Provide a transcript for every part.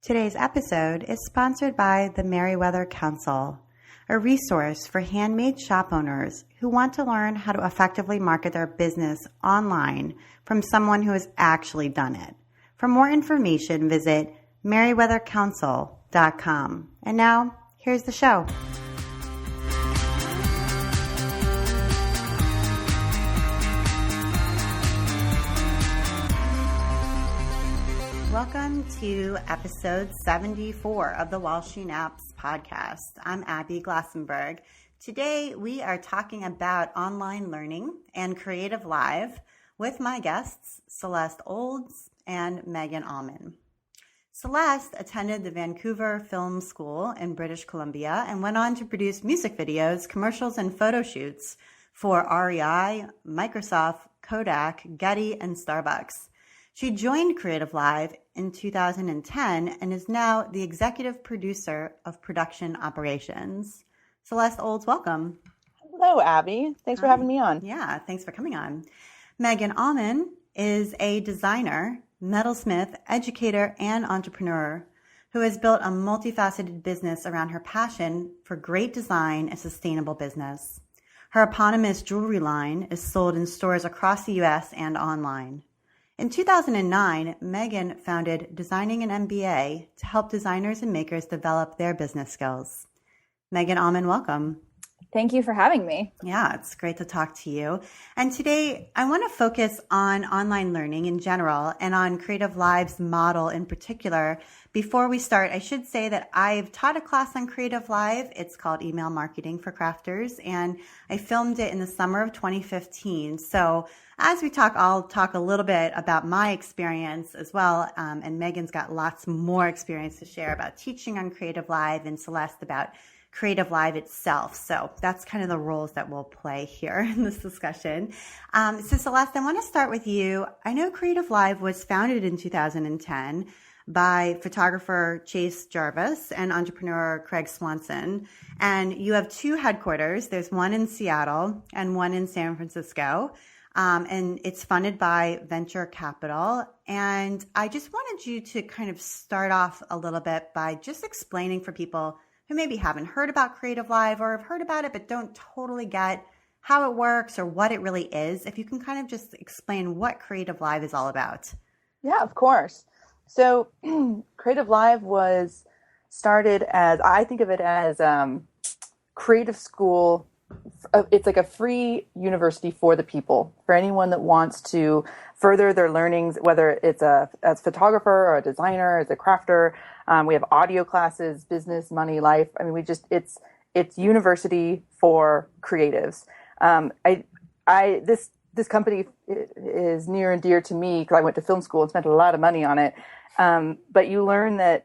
Today's episode is sponsored by the Meriwether Council, a resource for handmade shop owners who want to learn how to effectively market their business online from someone who has actually done it. For more information, visit meriwethercouncil.com. And now, here's the show. Welcome to episode 74 of the Walshing Apps podcast. I'm Abby Glassenberg. Today we are talking about online learning and CreativeLive with my guests, Celeste Olds and Megan Auman. Celeste attended the Vancouver Film School in British Columbia and went on to produce music videos, commercials, and photo shoots for REI, Microsoft, Kodak, Getty, and Starbucks. She joined CreativeLive in 2010 and is now the executive producer of production operations. Celeste Olds, welcome. Hello, Abby. Thanks for having me on. Yeah, thanks for coming on. Megan Auman is a designer, metalsmith, educator, and entrepreneur who has built a multifaceted business around her passion for great design and sustainable business. Her eponymous jewelry line is sold in stores across the U.S. and online. In 2009, Megan founded Designing an MBA to help designers and makers develop their business skills. Megan Auman, welcome. Thank you for having me. Yeah, it's great to talk to you. And today I want to focus on online learning in general and on CreativeLive's model in particular. Before we start, I should say that I've taught a class on CreativeLive. It's called Email Marketing for Crafters, and I filmed it in the summer of 2015. So as we talk, I'll talk a little bit about my experience as well. And Megan's got lots more experience to share about teaching on CreativeLive, and Celeste about CreativeLive itself. So that's kind of the roles that we'll play here in this discussion. So Celeste, I want to start with you. I know CreativeLive was founded in 2010 by photographer Chase Jarvis and entrepreneur Craig Swanson. And you have two headquarters. There's one in Seattle and one in San Francisco. And it's funded by venture capital. And I just wanted you to kind of start off a little bit by just explaining for people who maybe haven't heard about CreativeLive or have heard about it but don't totally get how it works or what it really is. If you can kind of just explain what CreativeLive is all about. Yeah, of course. So CreativeLive was started as, I think of it as creative school. It's like a free university for the people, for anyone that wants to further their learnings, whether it's as a photographer or a designer, as a crafter. We have audio classes, business, money, life. I mean, it's university for creatives. This company is near and dear to me because I went to film school and spent a lot of money on it. But you learn that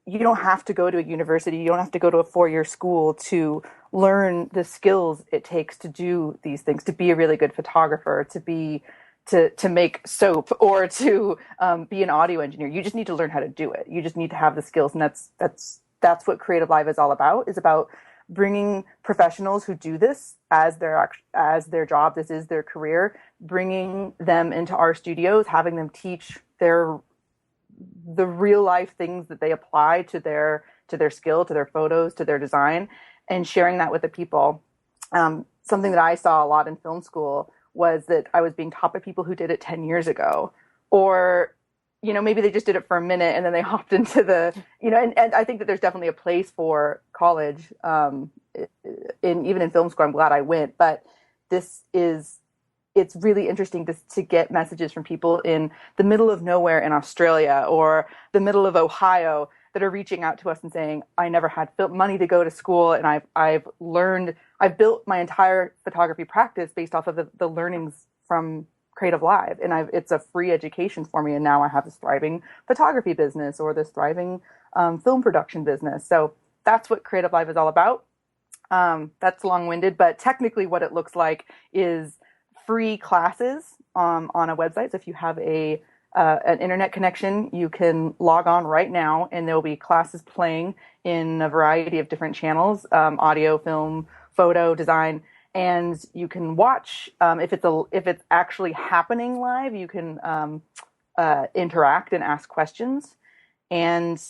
you don't have to go to a university. You don't have to go to a 4-year school to learn the skills it takes to do these things, to be a really good photographer, to make soap, or to be an audio engineer. You just need to learn how to do it. You just need to have the skills. And that's what CreativeLive is all about, is about bringing professionals who do this as their job. This is their career, bringing them into our studios, having them teach the real life things that they apply to their skill, to their photos, to their design, and sharing that with the people. Something that I saw a lot in film school was that I was being taught by people who did it 10 years ago, or, maybe they just did it for a minute and then they hopped into and I think that there's definitely a place for college, even in film school. I'm glad I went, but it's really interesting to get messages from people in the middle of nowhere in Australia or the middle of Ohio that are reaching out to us and saying, I never had money to go to school, and I've built my entire photography practice based off of the learnings from CreativeLive, and it's a free education for me, and now I have this thriving photography business or this thriving film production business. So that's what CreativeLive is all about. That's long-winded, but technically what it looks like is free classes on a website. So if you have an internet connection, you can log on right now, and there will be classes playing in a variety of different channels, audio, film, photo, design, and you can watch. If it's actually happening live, you can interact and ask questions. and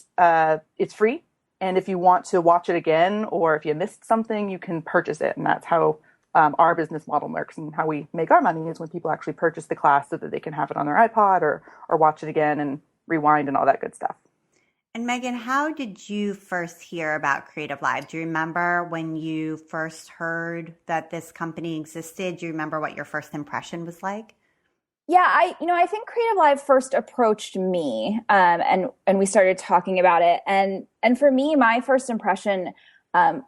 it's free. And if you want to watch it again, or if you missed something, you can purchase it. And that's how our business model works, and how we make our money is when people actually purchase the class so that they can have it on their iPod or watch it again and rewind and all that good stuff. And Megan, how did you first hear about CreativeLive? Do you remember when you first heard that this company existed? Do you remember what your first impression was like? Yeah, I think CreativeLive first approached me, and we started talking about it. And for me, my first impression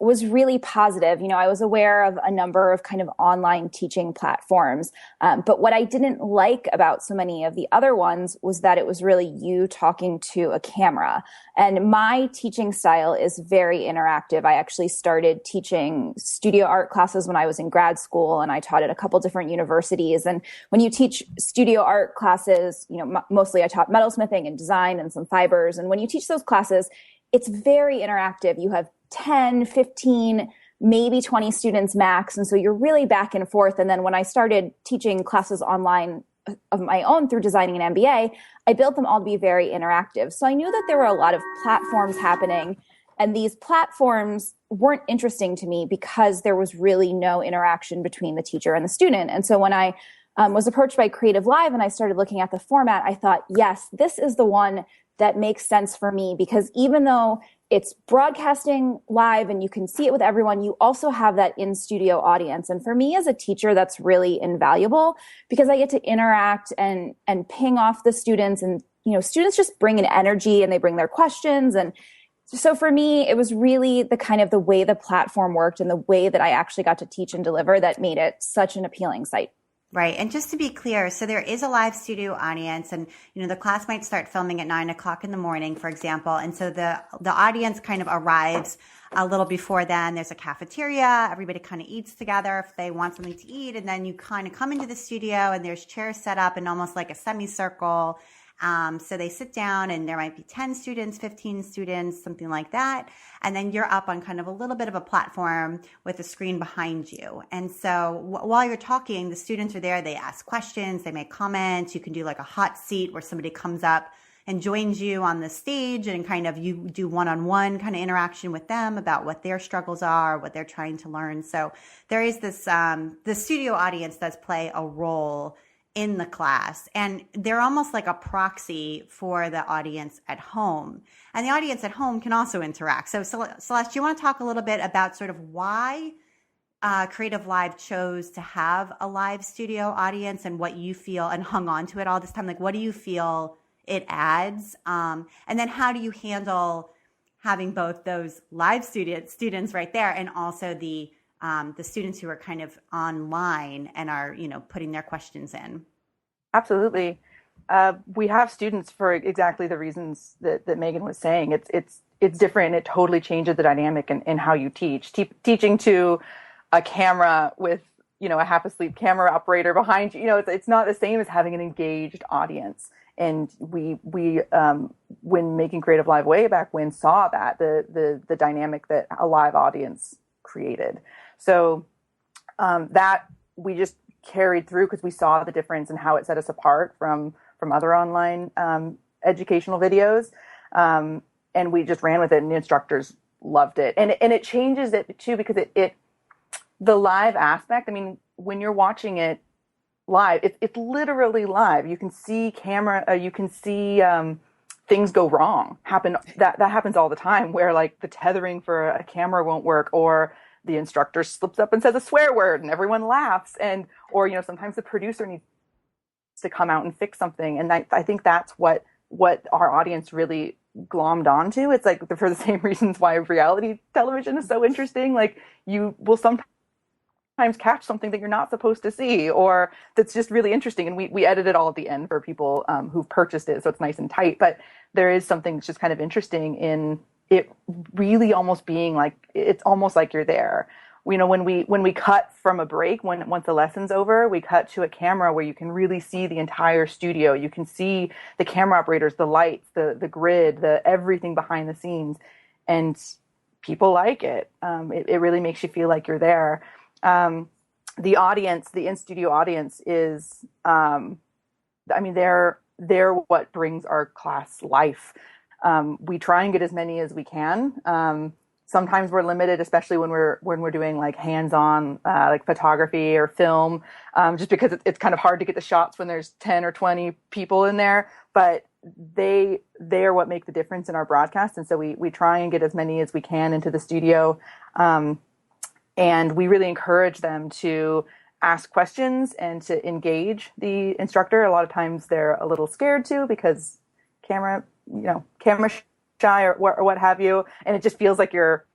was really positive. I was aware of a number of kind of online teaching platforms. But what I didn't like about so many of the other ones was that it was really you talking to a camera. And my teaching style is very interactive. I actually started teaching studio art classes when I was in grad school, and I taught at a couple different universities. And when you teach studio art classes, mostly I taught metalsmithing and design and some fibers. And when you teach those classes, it's very interactive. You have 10, 15, maybe 20 students max. And so you're really back and forth. And then when I started teaching classes online of my own through designing an MBA, I built them all to be very interactive. So I knew that there were a lot of platforms happening, and these platforms weren't interesting to me because there was really no interaction between the teacher and the student. And so when I was approached by CreativeLive and I started looking at the format, I thought, yes, this is the one that makes sense for me, because even though it's broadcasting live and you can see it with everyone, you also have that in-studio audience. And for me as a teacher, that's really invaluable because I get to interact and ping off the students, and students just bring an energy and they bring their questions. And so for me, it was really the way the platform worked and the way that I actually got to teach and deliver that made it such an appealing site. Right. And just to be clear, so there is a live studio audience, and, the class might start filming at 9 o'clock in the morning, for example. And so the audience kind of arrives a little before then. There's a cafeteria. Everybody kind of eats together if they want something to eat. And then you kind of come into the studio and there's chairs set up in almost like a semicircle. So they sit down and there might be 10 students, 15 students, something like that. And then you're up on kind of a little bit of a platform with a screen behind you. And so while you're talking, the students are there. They ask questions, they make comments. You can do like a hot seat where somebody comes up and joins you on the stage, and kind of you do one-on-one kind of interaction with them about what their struggles are, what they're trying to learn. So there is this, the studio audience does play a role in the class, and they're almost like a proxy for the audience at home. And the audience at home can also interact. So Celeste, do you want to talk a little bit about sort of why CreativeLive chose to have a live studio audience, and what you feel, and hung on to it all this time? Like, what do you feel it adds? And then how do you handle having both those live students right there, and also the students who are kind of online and are, putting their questions in? Absolutely. We have students for exactly the reasons that Megan was saying. It's different. It totally changes the dynamic in how you teach. Teaching to a camera with, a half asleep camera operator behind you, it's not the same as having an engaged audience. And we when making CreativeLive way back when, saw that the dynamic that a live audience created. So that we just carried through because we saw the difference in how it set us apart from other online educational videos, and we just ran with it, and the instructors loved it. And it changes it too, because it the live aspect. I mean, when you're watching it live, it's literally live. You can see camera, you can see things go wrong. That happens all the time, where like the tethering for a camera won't work, or the instructor slips up and says a swear word and everyone laughs, or sometimes the producer needs to come out and fix something. And I think that's what our audience really glommed onto. It's like for the same reasons why reality television is so interesting. Like, you will sometimes catch something that you're not supposed to see, or that's just really interesting. And we edit it all at the end for people who've purchased it, so it's nice and tight. But there is something that's just kind of interesting in it really almost being like, it's almost like you're there. When we cut from a break, once the lesson's over, we cut to a camera where you can really see the entire studio. You can see the camera operators, the lights, the grid, the everything behind the scenes, and people like it. It really makes you feel like you're there. The audience, the in-studio audience they're what brings our class life. We try and get as many as we can. Sometimes we're limited, especially when we're doing like hands-on like photography or film, just because it's kind of hard to get the shots when there's 10 or 20 people in there. But they are what make the difference in our broadcast, and so we try and get as many as we can into the studio, and we really encourage them to ask questions and to engage the instructor. A lot of times they're a little scared too because camera shy or what have you, and it just feels like you're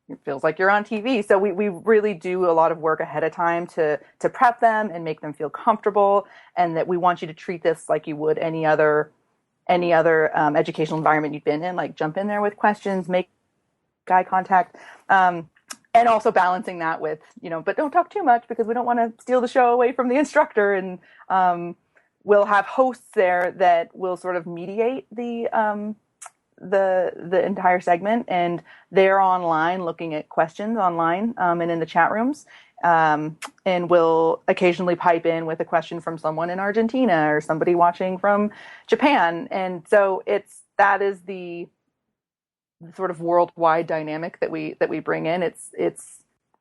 on TV. So we really do a lot of work ahead of time to prep them and make them feel comfortable, and that we want you to treat this like you would any other educational environment you've been in. Like, jump in there with questions, make eye contact, and also balancing that with, but don't talk too much because we don't want to steal the show away from the instructor. And we'll have hosts there that will sort of mediate the entire segment, and they're online looking at questions online and in the chat rooms, and will occasionally pipe in with a question from someone in Argentina or somebody watching from Japan. And so that is the sort of worldwide dynamic that we bring in.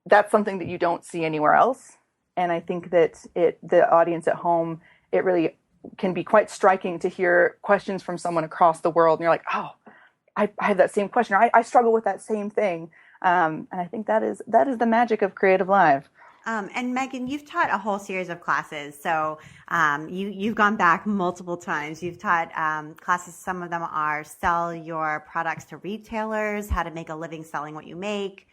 That's something that you don't see anywhere else. And I think that the audience at home, it really can be quite striking to hear questions from someone across the world, and you're like, oh, I have that same question, or I struggle with that same thing. And I think that is the magic of CreativeLive. And Megan, you've taught a whole series of classes. So you've gone back multiple times. You've taught classes. Some of them are sell your products to retailers, how to make a living selling what you make,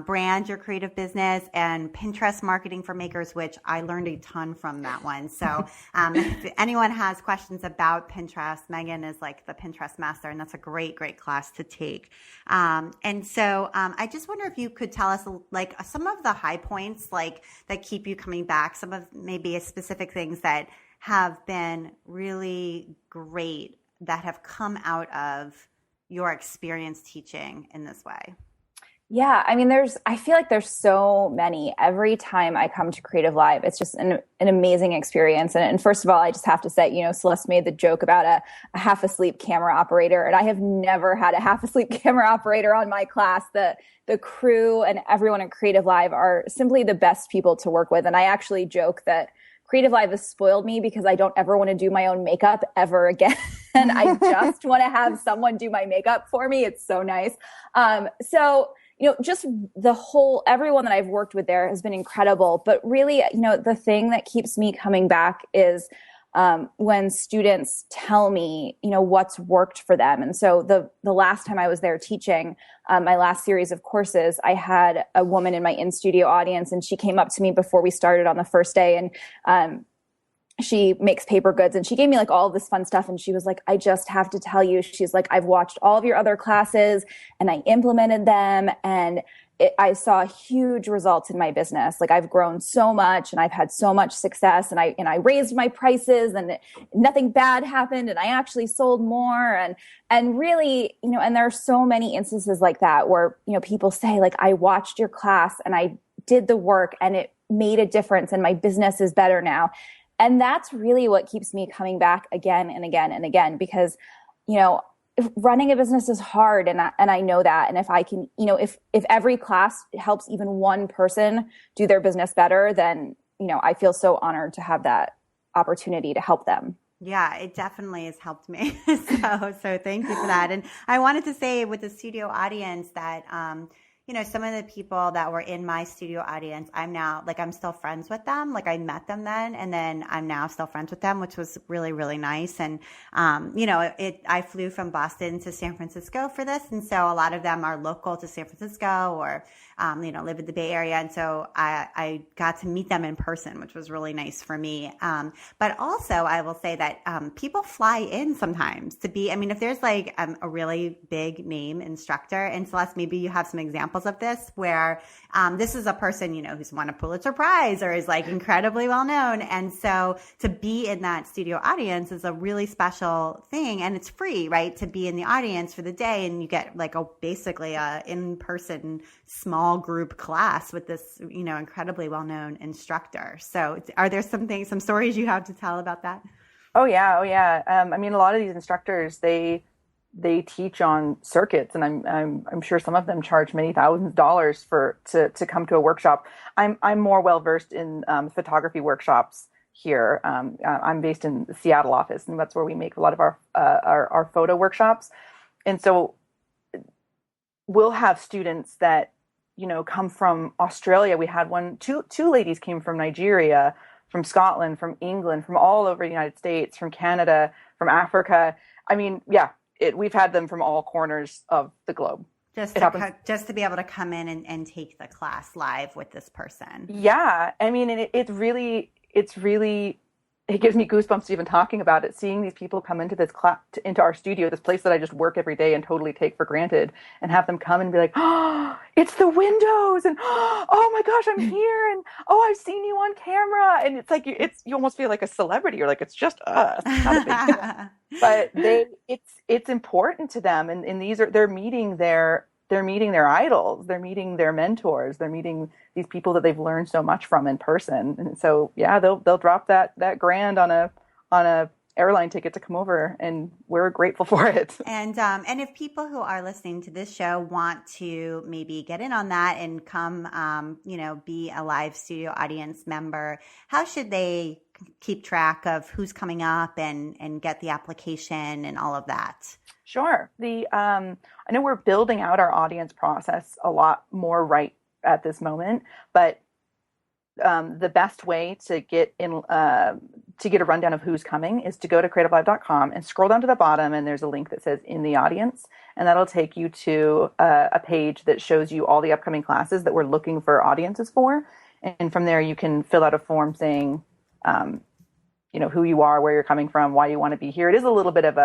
brand your creative business, and Pinterest marketing for makers, which I learned a ton from that one. So if anyone has questions about Pinterest, Megan is like the Pinterest master, and that's a great, great class to take. And so I just wonder if you could tell us like some of the high points like that keep you coming back, some of maybe specific things that have been really great that have come out of your experience teaching in this way. Yeah, I mean, I feel like there's so many. Every time I come to CreativeLive, it's just an amazing experience. And first of all, I just have to say, Celeste made the joke about a half asleep camera operator, and I have never had a half asleep camera operator on my class. The crew and everyone at CreativeLive are simply the best people to work with. And I actually joke that CreativeLive has spoiled me because I don't ever want to do my own makeup ever again. I just want to have someone do my makeup for me. It's so nice. Just everyone that I've worked with there has been incredible. But really, the thing that keeps me coming back is when students tell me, what's worked for them. And so the last time I was there teaching my last series of courses, I had a woman in my in-studio audience, and she came up to me before we started on the first day, and she makes paper goods, and she gave me like all of this fun stuff. And she was like, I just have to tell you, she's like, I've watched all of your other classes and I implemented them, and I saw huge results in my business. Like, I've grown so much and I've had so much success, and I raised my prices and nothing bad happened, and I actually sold more. And really, and there are so many instances like that where, people say like, I watched your class and I did the work and it made a difference and my business is better now. And that's really what keeps me coming back again and again and again, because, running a business is hard. And I know that. And if I can, if every class helps even one person do their business better, then, I feel so honored to have that opportunity to help them. Yeah, it definitely has helped me. So thank you for that. And I wanted to say with the studio audience that, some of the people that were in my studio audience, I'm still friends with them. Like, I met them then, and then I'm now still friends with them, which was really, really nice. And, I flew from Boston to San Francisco for this. And so a lot of them are local to San Francisco or, live in the Bay Area. And so I got to meet them in person, which was really nice for me. But also I will say that people fly in sometimes to be, if there's like a really big name instructor, and Celeste, maybe you have some examples of this where this is a person, who's won a Pulitzer Prize or is like incredibly well known. And so to be in that studio audience is a really special thing, and it's free, right? To be in the audience for the day, and you get like basically a in-person small group class with this, incredibly well-known instructor. So are there some stories you have to tell about that? Oh yeah. A lot of these instructors, they they teach on circuits, and I'm sure some of them charge many thousands of dollars to come to a workshop. I'm more well versed in photography workshops here. I'm based in the Seattle office, and that's where we make a lot of our photo workshops. And so we'll have students that, you know, come from Australia. We had two ladies came from Nigeria, from Scotland, from England, from all over the United States, from Canada, from Africa. I mean, yeah, we've had them from all corners of the globe. Just to be able to come in and take the class live with this person. Yeah. I mean, and it's really, it gives me goosebumps even talking about it, seeing these people come into this class, into our studio, this place that I just work every day and totally take for granted, and have them come and be like, oh, it's the windows, and oh my gosh, I'm here, and oh, I've seen you on camera. And it's like, you almost feel like a celebrity. You're like, it's just us. It's not a big deal. But it's important to them. And they're meeting their idols, they're meeting their mentors, they're meeting these people that they've learned so much from in person. And so, yeah, they'll drop that grand on a airline ticket to come over, and we're grateful for it. And if people who are listening to this show want to maybe get in on that and come, be a live studio audience member, how should they keep track of who's coming up and get the application and all of that? Sure. I know we're building out our audience process a lot more right at this moment, but the best way to get a rundown of who's coming is to go to creativelive.com and scroll down to the bottom, and there's a link that says in the audience, and that'll take you to a page that shows you all the upcoming classes that we're looking for audiences for. And from there you can fill out a form saying who you are, where you're coming from, why you want to be here. It is a little bit of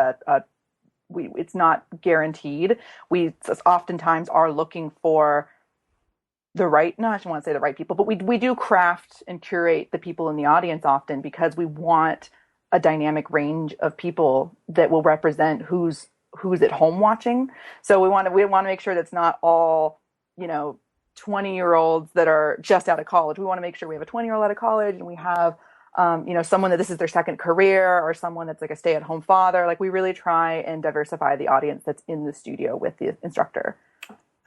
it's not guaranteed. We oftentimes are looking for I don't want to say the right people, but we do craft and curate the people in the audience often because we want a dynamic range of people that will represent who's at home watching. So we want to make sure that's not all, 20-year-olds that are just out of college. We want to make sure we have a 20-year-old out of college, and we have someone that this is their second career, or someone that's like a stay-at-home father. Like, we really try and diversify the audience that's in the studio with the instructor.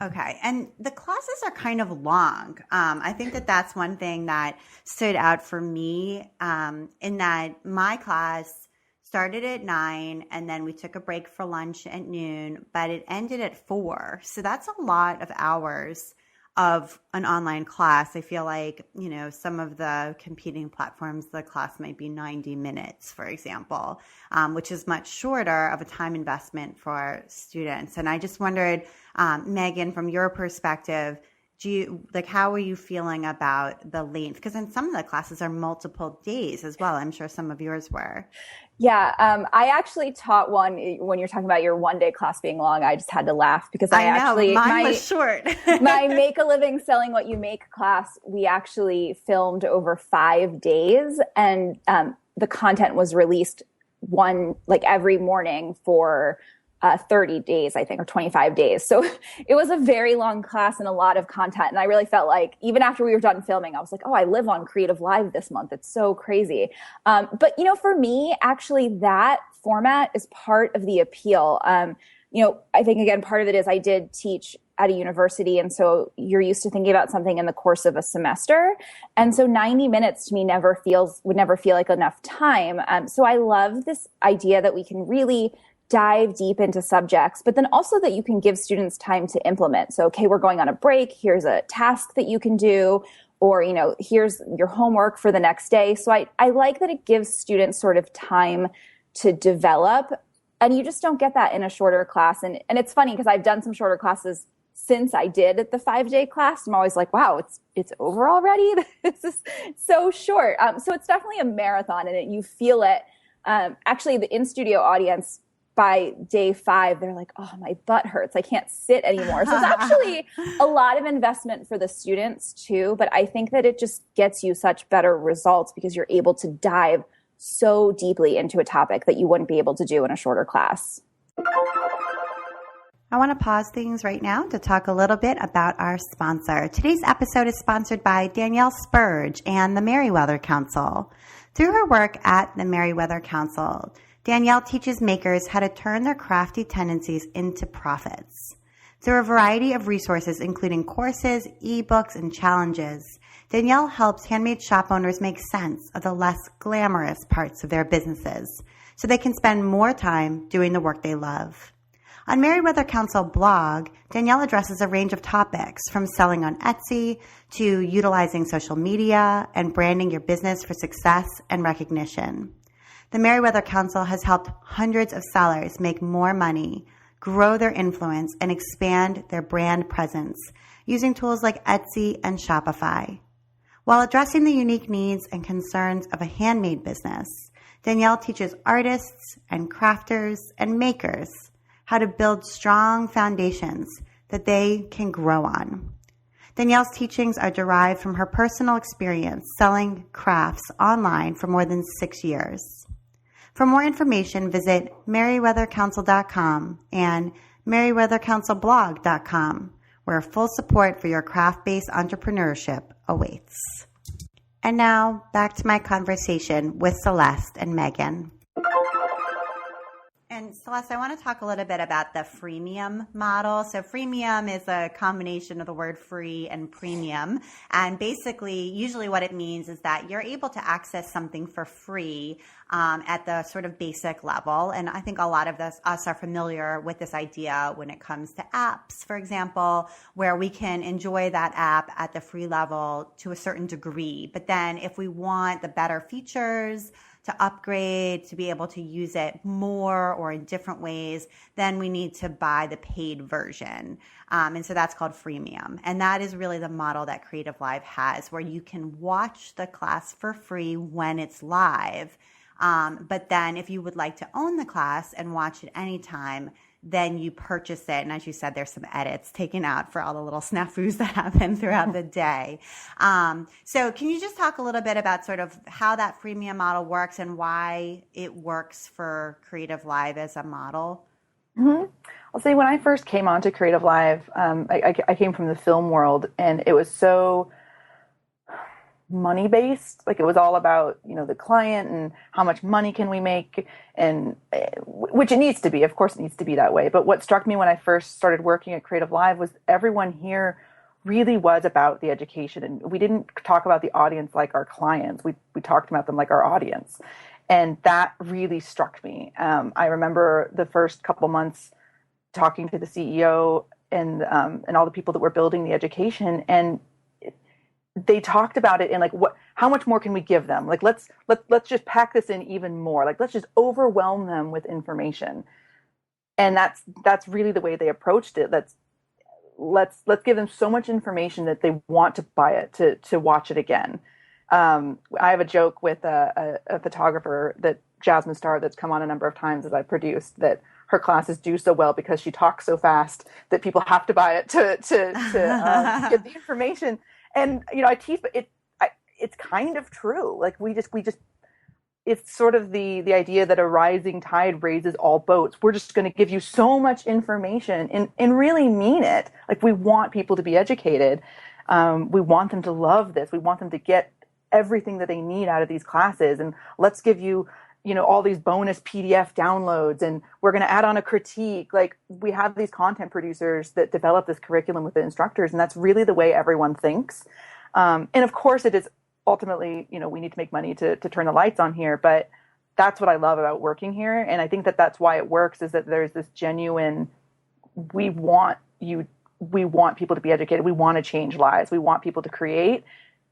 Okay. And the classes are kind of long. I think that's one thing that stood out for me, in that my class started at 9, and then we took a break for lunch at noon, but it ended at 4. So that's a lot of hours of an online class. I feel like, some of the competing platforms, the class might be 90 minutes, for example, which is much shorter of a time investment for students. And I just wondered, Megan, from your perspective, how are you feeling about the length? Because in some of the classes are multiple days as well. I'm sure some of yours were. Yeah, I actually taught one. When you're talking about your one-day class being long, I just had to laugh because mine was short. My Make a Living Selling What You Make class, we actually filmed over 5 days, and the content was released every morning for 30 days, I think, or 25 days. So it was a very long class and a lot of content. And I really felt like, even after we were done filming, I was like, oh, I live on CreativeLive this month. It's so crazy. But, for me, actually, that format is part of the appeal. I think, again, part of it is I did teach at a university. And so you're used to thinking about something in the course of a semester. And so 90 minutes to me would never feel like enough time. So I love this idea that we can really dive deep into subjects, but then also that you can give students time to implement. So, okay, we're going on a break. Here's a task that you can do, or, here's your homework for the next day. So I like that it gives students sort of time to develop, and you just don't get that in a shorter class. And it's funny because I've done some shorter classes since I did the 5-day class. I'm always like, wow, it's over already. This is so short. So it's definitely a marathon, and you feel it. Actually, the in-studio audience, by day 5, they're like, oh, my butt hurts. I can't sit anymore. So it's actually a lot of investment for the students too. But I think that it just gets you such better results because you're able to dive so deeply into a topic that you wouldn't be able to do in a shorter class. I want to pause things right now to talk a little bit about our sponsor. Today's episode is sponsored by Danielle Spurge and the Meriwether Council. Through her work at the Meriwether Council, Danielle teaches makers how to turn their crafty tendencies into profits. Through a variety of resources, including courses, ebooks, and challenges, Danielle helps handmade shop owners make sense of the less glamorous parts of their businesses so they can spend more time doing the work they love. On Meriwether Council blog, Danielle addresses a range of topics from selling on Etsy to utilizing social media and branding your business for success and recognition. The Meriwether Council has helped hundreds of sellers make more money, grow their influence, and expand their brand presence using tools like Etsy and Shopify. While addressing the unique needs and concerns of a handmade business, Danielle teaches artists and crafters and makers how to build strong foundations that they can grow on. Danielle's teachings are derived from her personal experience selling crafts online for more than 6 years. For more information, visit meriwethercouncil.com and meriwethercouncilblog.com, where full support for your craft-based entrepreneurship awaits. And now, back to my conversation with Celeste and Megan. And Celeste, I want to talk a little bit about the freemium model. So freemium is a combination of the word free and premium. And basically, usually what it means is that you're able to access something for free at the sort of basic level. And I think a lot of us are familiar with this idea when it comes to apps, for example, where we can enjoy that app at the free level to a certain degree. But then if we want the better features, to upgrade, to be able to use it more or in different ways, then we need to buy the paid version. And so that's called freemium. And that is really the model that CreativeLive has, where you can watch the class for free when it's live. But then if you would like to own the class and watch it anytime, then you purchase it. And as you said, there's some edits taken out for all the little snafus that happen throughout the day. So can you just talk a little bit about sort of how that freemium model works and why it works for CreativeLive as a model? Mm-hmm. I'll say when I first came onto CreativeLive, I came from the film world, and it was so money based. Like, it was all about, the client and how much money can we make, and which it needs to be. Of course, it needs to be that way. But what struck me when I first started working at CreativeLive was everyone here really was about the education, and we didn't talk about the audience like our clients. We talked about them like our audience, and that really struck me. I remember the first couple months talking to the CEO and all the people that were building the education, and they talked about it in like, how much more can we give them? Like, let's just pack this in even more. Like, let's just overwhelm them with information. And that's really the way they approached it. Let's give them so much information that they want to buy it, to watch it again. I have a joke with a photographer, that Jasmine Starr, that's come on a number of times that I produced, that her classes do so well because she talks so fast that people have to buy it to get the information. And I tease, but it's kind of true. Like, we just it's sort of the idea that a rising tide raises all boats. We're just going to give you so much information and really mean it. Like, we want people to be educated. We want them to love this. We want them to get everything that they need out of these classes. And let's give you, all these bonus PDF downloads, and we're going to add on a critique. Like, we have these content producers that develop this curriculum with the instructors, and that's really the way everyone thinks. And of course it is ultimately, we need to make money to turn the lights on here, but that's what I love about working here. And I think that that's why it works, is that there's this genuine, we want people to be educated. We want to change lives. We want people to create.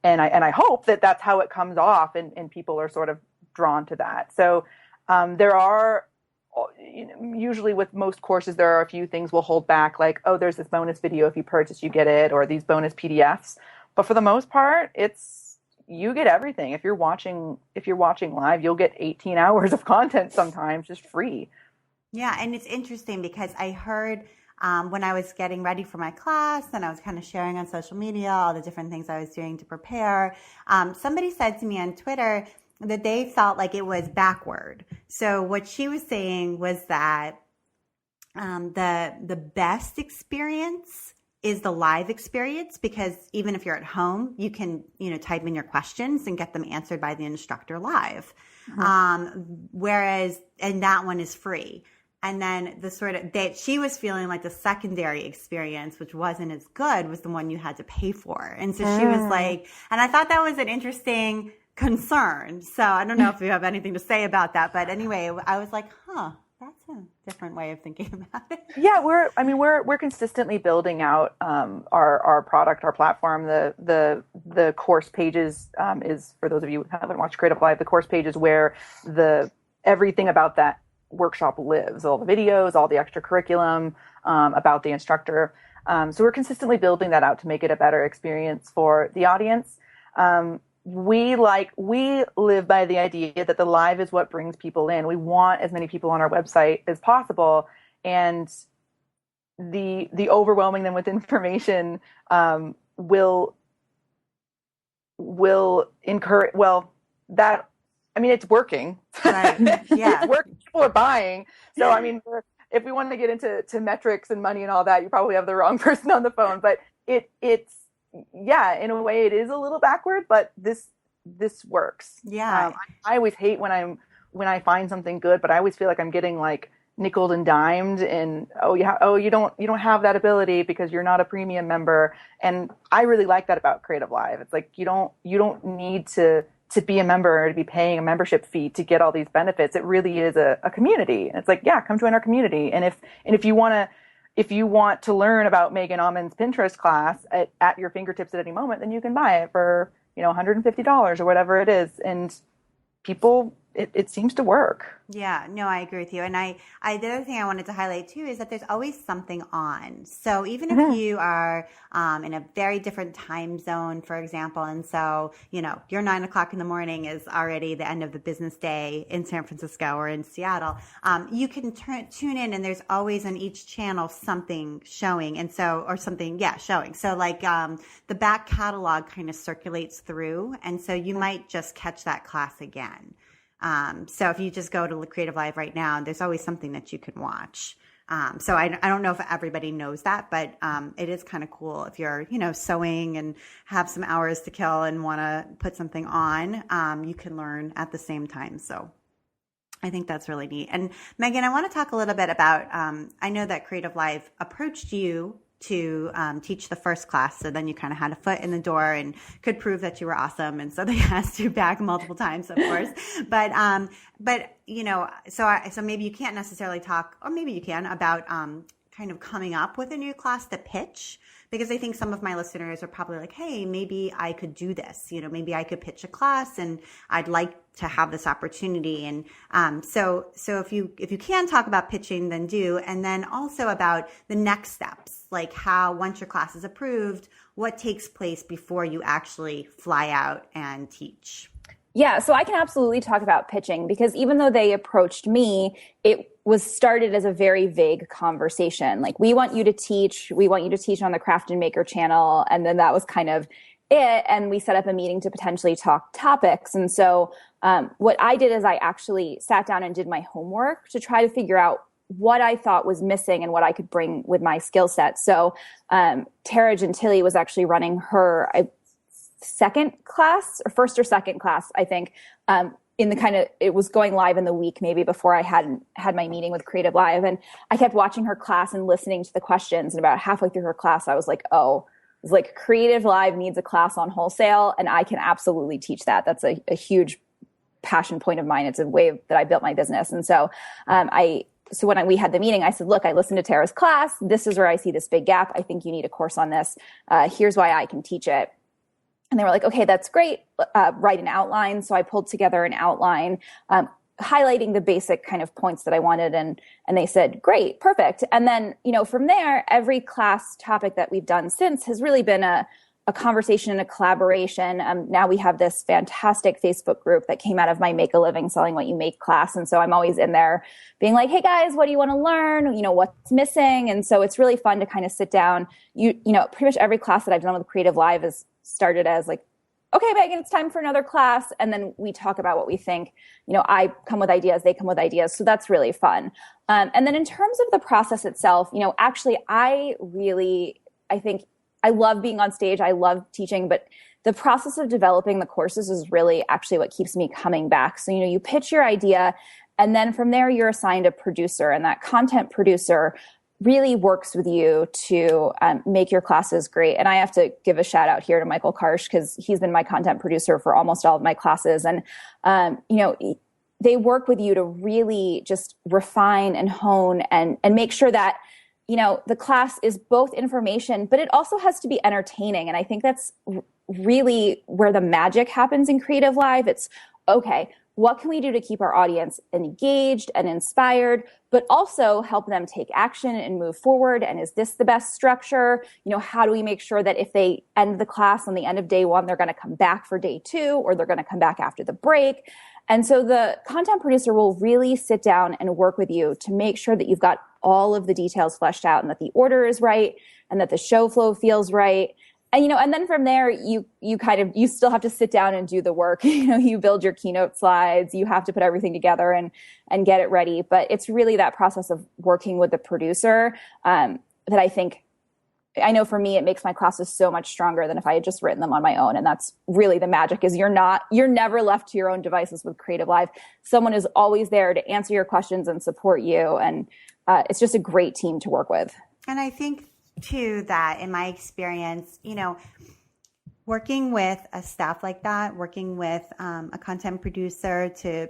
And I hope that that's how it comes off, and people are sort of drawn to that. So there are, usually with most courses, there are a few things we'll hold back, like, oh, there's this bonus video, if you purchase, you get it, or these bonus PDFs. But for the most part, you get everything. If you're watching live, you'll get 18 hours of content sometimes just free. Yeah, and it's interesting because I heard when I was getting ready for my class and I was kind of sharing on social media all the different things I was doing to prepare, somebody said to me on Twitter that they felt like it was backward. So what she was saying was that the best experience is the live experience, because even if you're at home, you can, type in your questions and get them answered by the instructor live. Whereas, and that one is free. And then the sort of that she was feeling like the secondary experience, which wasn't as good, was the one you had to pay for. And so she was like, and I thought that was an interesting concern. So I don't know if you have anything to say about that, but anyway, I was like, that's a different way of thinking about it. Yeah, we're consistently building out our product, our platform. The course pages is, for those of you who haven't watched Creative Live, the course page is where everything about that workshop lives, all the videos, all the extra curriculum about the instructor. So we're consistently building that out to make it a better experience for the audience. We live by the idea that the live is what brings people in. We want as many people on our website as possible, and the overwhelming them with information will encourage. Well, that, I mean, it's working. Right. Yeah. It's working. People are buying. So, I mean, if we want to get into metrics and money and all that, you probably have the wrong person on the phone. But it's in a way, it is a little backward, but this works. Yeah. I always hate when I find something good, but I always feel like I'm getting like nickeled and dimed, and you don't have that ability because you're not a premium member. And I really like that about Creative Live. It's like you don't need to be a member or to be paying a membership fee to get all these benefits. It really is a community. And it's like, yeah, come join our community. And if you want to learn about Megan Auman's Pinterest class at your fingertips at any moment, then you can buy it for, $150 or whatever it is. And people, it seems to work. Yeah, no, I agree with you. And the other thing I wanted to highlight too is that there's always something on. So even if you are in a very different time zone, for example, and so, your 9 o'clock in the morning is already the end of the business day in San Francisco or in Seattle, you can tune in, and there's always on each channel something showing. And so, or something, showing. So like the back catalog kind of circulates through. And so you might just catch that class again. So if you just go to Creative Live right now, there's always something that you can watch. So I don't know if everybody knows that, but it is kind of cool if you're, sewing and have some hours to kill and want to put something on, you can learn at the same time. So I think that's really neat. And Megan, I want to talk a little bit about, I know that Creative Live approached you to teach the first class. So then you kind of had a foot in the door and could prove that you were awesome. And so they asked you back multiple times, of course. But so maybe you can't necessarily talk, or maybe you can, about kind of coming up with a new class to pitch. Because I think some of my listeners are probably like, hey, maybe I could do this. Maybe I could pitch a class, and I'd like to have this opportunity. And so if you can talk about pitching, then do. And then also about the next steps, like how once your class is approved, what takes place before you actually fly out and teach. Yeah, so I can absolutely talk about pitching, because even though they approached me, it was started as a very vague conversation. Like, we want you to teach on the Craft and Maker channel. And then that was kind of it. And we set up a meeting to potentially talk topics. And so what I did is I actually sat down and did my homework to try to figure out what I thought was missing and what I could bring with my skill set. So Tara Gentili was actually running her second class, or first or second class, I think, it was going live in the week maybe before I had my meeting with Creative Live. And I kept watching her class and listening to the questions. And about halfway through her class, I was like, Creative Live needs a class on wholesale, and I can absolutely teach that. That's a huge passion point of mine. It's a way that I built my business. And so so when we had the meeting, I said, look, I listened to Tara's class. This is where I see this big gap. I think you need a course on this. Here's why I can teach it. And they were like, okay, that's great. Write an outline. So I pulled together an outline, highlighting the basic kind of points that I wanted. And they said, great, perfect. And then, from there, every class topic that we've done since has really been a conversation and a collaboration. Now we have this fantastic Facebook group that came out of my Make a Living Selling What You Make class. And so I'm always in there being like, hey guys, what do you want to learn? What's missing? And so it's really fun to kind of sit down. Pretty much every class that I've done with Creative Live is started as like, okay, Megan, it's time for another class. And then we talk about what we think. I come with ideas, they come with ideas. So that's really fun. And then in terms of the process itself, actually, I think I love being on stage. I love teaching, but the process of developing the courses is really actually what keeps me coming back. So, you pitch your idea, and then from there you're assigned a producer, and that content producer really works with you to make your classes great. And I have to give a shout out here to Michael Karsh, because he's been my content producer for almost all of my classes. And, they work with you to really just refine and hone and make sure that, the class is both information, but it also has to be entertaining. And I think that's really where the magic happens in CreativeLive. It's, okay, what can we do to keep our audience engaged and inspired, but also help them take action and move forward? And is this the best structure? How do we make sure that if they end the class on the end of day one, they're going to come back for day two, or they're going to come back after the break? And so the content producer will really sit down and work with you to make sure that you've got all of the details fleshed out, and that the order is right, and that the show flow feels right. And, and then from there, you still have to sit down and do the work. You build your keynote slides, you have to put everything together and get it ready. But it's really that process of working with the producer that I know for me, it makes my classes so much stronger than if I had just written them on my own. And that's really the magic, is you're never left to your own devices with CreativeLive. Someone is always there to answer your questions and support you. And it's just a great team to work with. And I think too that in my experience, working with a staff like that, working with a content producer to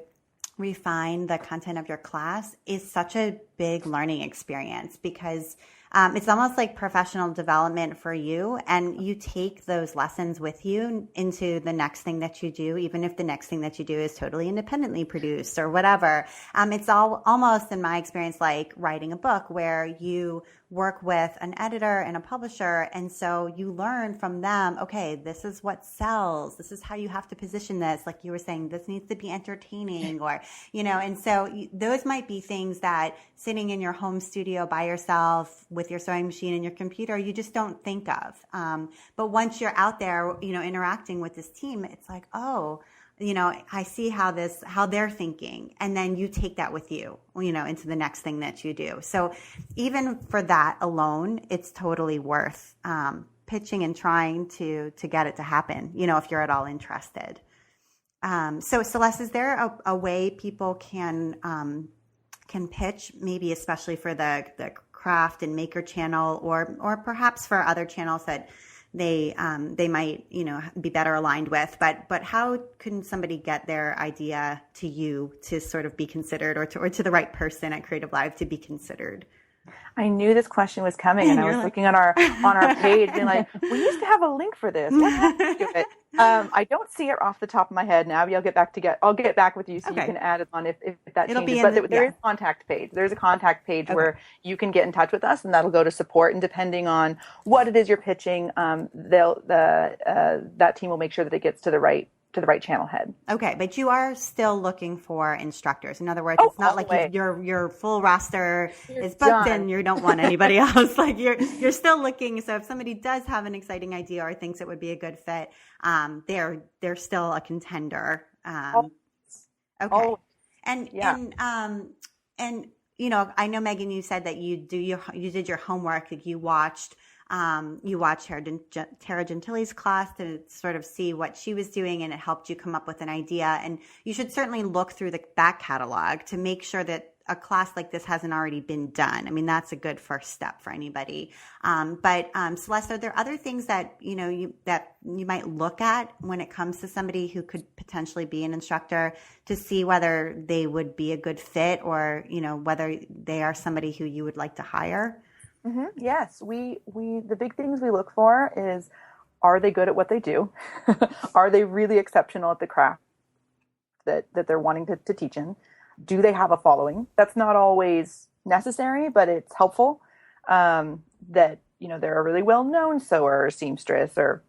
refine the content of your class is such a big learning experience, because it's almost like professional development for you, and you take those lessons with you into the next thing that you do, even if the next thing that you do is totally independently produced or whatever. It's almost, in my experience, like writing a book, where you work with an editor and a publisher, and so you learn from them, okay, this is what sells, this is how you have to position this, like you were saying, this needs to be entertaining, or and so those might be things that sitting in your home studio by yourself with your sewing machine and your computer, you just don't think of. But once you're out there, interacting with this team, it's like, oh, I see how they're thinking. And then you take that with you, into the next thing that you do. So even for that alone, it's totally worth pitching and trying to get it to happen, if you're at all interested. So Celeste, is there a way people can pitch, maybe especially for the craft and maker channel, or perhaps for other channels that they might be better aligned with, but how can somebody get their idea to you to sort of be considered, or to the right person at CreativeLive to be considered? I knew this question was coming, and I was looking on our page and like, we used to have a link for this. What happened to it? I don't see it off the top of my head now. I'll get back with you so you can add it on if that It'll changes. But there is a contact page. There's a contact page where you can get in touch with us, and that'll go to support. And depending on what it is you're pitching, that team will make sure that it gets to the right channel head. Okay, but you are still looking for instructors. In other words, it's not like your full roster is booked and you don't want anybody else. Like you're still looking. So if somebody does have an exciting idea or thinks it would be a good fit, they're still a contender. Okay, and I know, Megan, you said that you did your homework, that you watched Tara Gentili's class to sort of see what she was doing, and it helped you come up with an idea. And you should certainly look through the back catalog to make sure that a class like this hasn't already been done. I mean, that's a good first step for anybody. But Celeste, are there other things that you might look at when it comes to somebody who could potentially be an instructor, to see whether they would be a good fit, or whether they are somebody who you would like to hire? Mm-hmm. Yes, we the big things we look for is, are they good at what they do? Are they really exceptional at the craft that they're wanting to teach in? Do they have a following? That's not always necessary, but it's helpful. That they're a really well-known sewer or seamstress or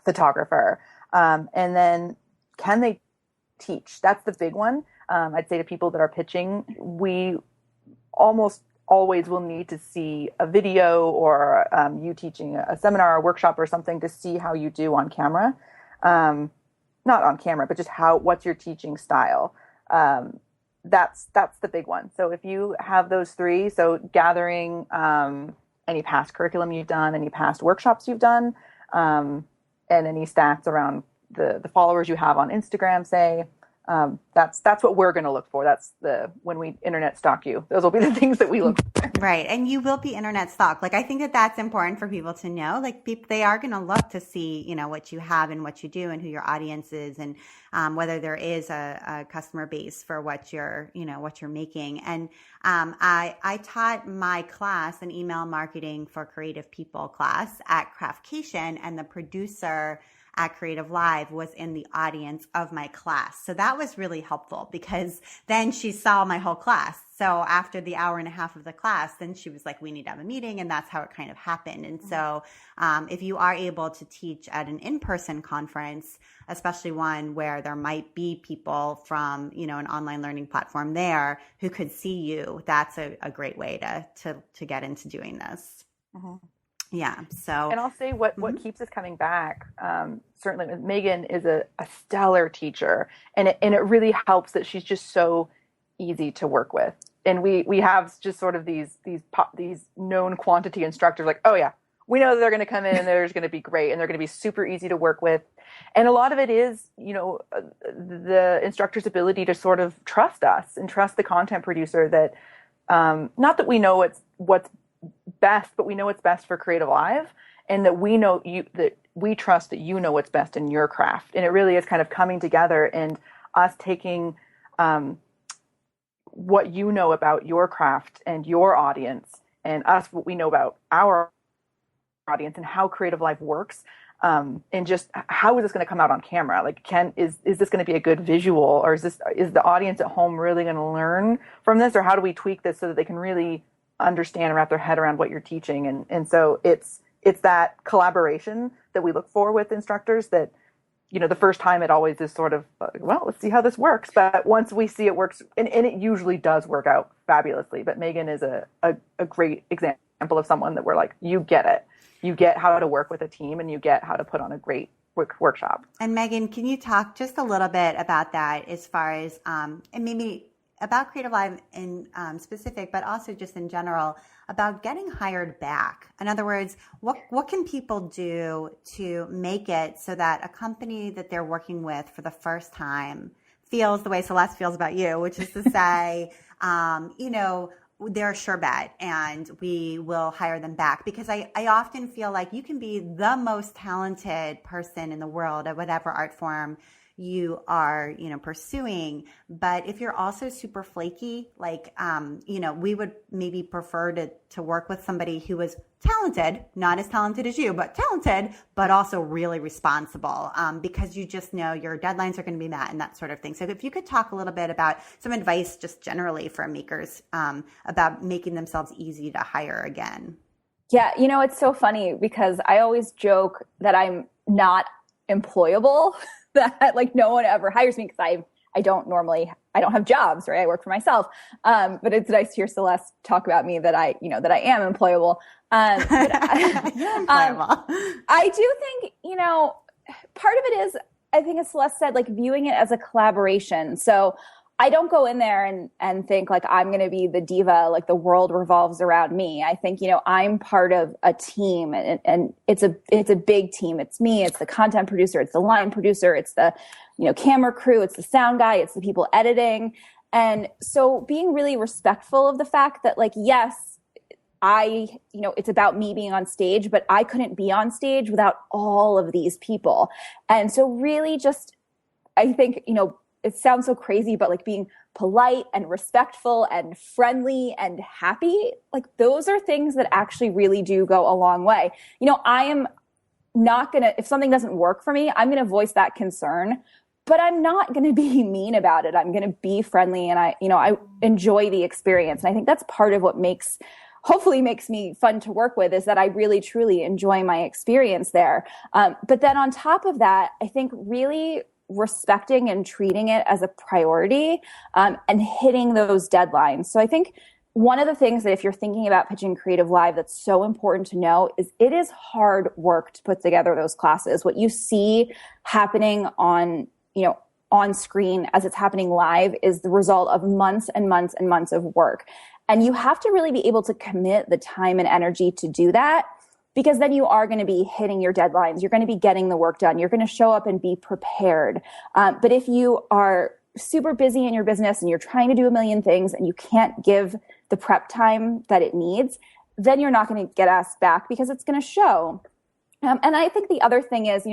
photographer, and then can they teach? That's the big one. I'd say to people that are pitching, we almost always will need to see a video, or you teaching a seminar or workshop or something, to see how you do on camera. Not on camera, but just what's your teaching style? That's the big one. So if you have those three, so gathering any past curriculum you've done, any past workshops you've done, and any stats around the followers you have on Instagram, say. That's what we're going to look for. That's when we internet stalk you, those will be the things that we look for. Right. And you will be internet stalked. Like, I think that that's important for people to know. Like, they are going to look to see, you know, what you have and what you do and who your audience is, and whether there is a customer base for what you're making. And I taught my class, an email marketing for creative people class, at Craftcation, and the producer at CreativeLive was in the audience of my class. So that was really helpful, because then she saw my whole class. So after the hour and a half of the class, then she was like, we need to have a meeting. And that's how it kind of happened. And so if you are able to teach at an in-person conference, especially one where there might be people from, you know, an online learning platform there who could see you, that's a great way to get into doing this. Mm-hmm. Yeah. So, and I'll say what keeps us coming back. Certainly, Megan is a stellar teacher, and it really helps that she's just so easy to work with. And we have just sort of these known quantity instructors, like, oh yeah, we know that they're going to come in and they're going to be great and they're going to be super easy to work with. And a lot of it is, you know, the instructor's ability to sort of trust us and trust the content producer, that not that we know what's best, but we know what's best for CreativeLive, and that we know that we trust that you know what's best in your craft. And it really is kind of coming together and us taking what you know about your craft and your audience, and us what we know about our audience and how CreativeLive works, and just how is this going to come out on camera? Like, is this going to be a good visual, or is the audience at home really going to learn from this, or how do we tweak this so that they can really understand and wrap their head around what you're teaching? And so it's that collaboration that we look for with instructors, that, you know, the first time it always is sort of, well, let's see how this works. But once we see it works, and it usually does work out fabulously. But Megan is a great example of someone that we're like, you get it. You get how to work with a team, and you get how to put on a great workshop. And Megan, can you talk just a little bit about that, as far as, and maybe about CreativeLive in specific, but also just in general, about getting hired back? In other words, what can people do to make it so that a company that they're working with for the first time feels the way Celeste feels about you, which is to say, you know, they're a sure bet and we will hire them back? Because I often feel like you can be the most talented person in the world at whatever art form you are, you know, pursuing. But if you're also super flaky, like, you know, we would maybe prefer to work with somebody who was talented, not as talented as you, but talented, but also really responsible, because you just know your deadlines are going to be met and that sort of thing. So if you could talk a little bit about some advice just generally for makers, about making themselves easy to hire again. Yeah. You know, it's so funny because I always joke that I'm not employable, that like no one ever hires me, because I don't have jobs, right? I work for myself. But it's nice to hear Celeste talk about me, that I am employable. I do think, you know, part of it is, I think as Celeste said, like viewing it as a collaboration. So I don't go in there and think like I'm going to be the diva, like the world revolves around me. I think, you know, I'm part of a team, and it's a big team. It's me, it's the content producer, it's the line producer, it's the, you know, camera crew, it's the sound guy, it's the people editing. And so being really respectful of the fact that, like, yes, you know, it's about me being on stage, but I couldn't be on stage without all of these people. And so really just, I think, you know, it sounds so crazy, but like being polite and respectful and friendly and happy, like those are things that actually really do go a long way. You know, I am not going to, if something doesn't work for me, I'm going to voice that concern, but I'm not going to be mean about it. I'm going to be friendly, and I enjoy the experience. And I think that's part of what hopefully makes me fun to work with, is that I really, truly enjoy my experience there. But then on top of that, I think really respecting and treating it as a priority, and hitting those deadlines. So I think one of the things that if you're thinking about pitching CreativeLive that's so important to know is it is hard work to put together those classes. What you see happening on screen as it's happening live is the result of months and months and months of work. And you have to really be able to commit the time and energy to do that, because then you are going to be hitting your deadlines. You're going to be getting the work done. You're going to show up and be prepared. But if you are super busy in your business and you're trying to do a million things and you can't give the prep time that it needs, then you're not going to get asked back because it's going to show. And I think the other thing is,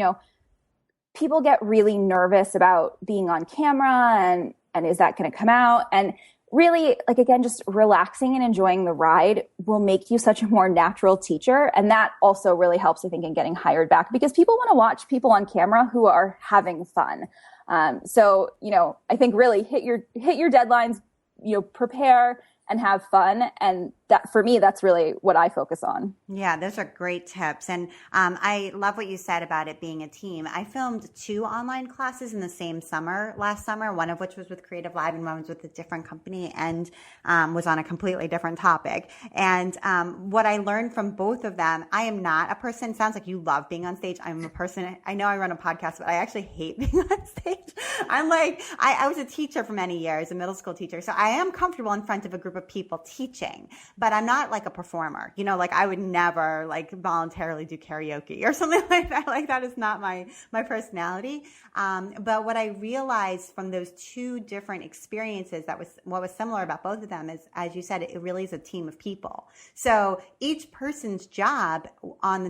people get really nervous about being on camera and is that going to come out? And really, like, again, just relaxing and enjoying the ride will make you such a more natural teacher. And that also really helps, I think, in getting hired back, because people want to watch people on camera who are having fun. So, I think really hit your deadlines, prepare and have fun. And that, for me, that's really what I focus on. Yeah, those are great tips. And I love what you said about it being a team. I filmed 2 online classes in the same last summer, one of which was with CreativeLive and one was with a different company and was on a completely different topic. And what I learned from both of them, I am not a person, sounds like you love being on stage. I'm a person, I know I run a podcast, but I actually hate being on stage. I'm like, I was a teacher for many years, a middle school teacher. So I am comfortable in front of a group of people teaching, but I'm not like a performer, like I would never like voluntarily do karaoke or something like that. Like that is not my personality. But what I realized from those 2 different experiences, what was similar about both of them is, as you said, it really is a team of people. So each person's job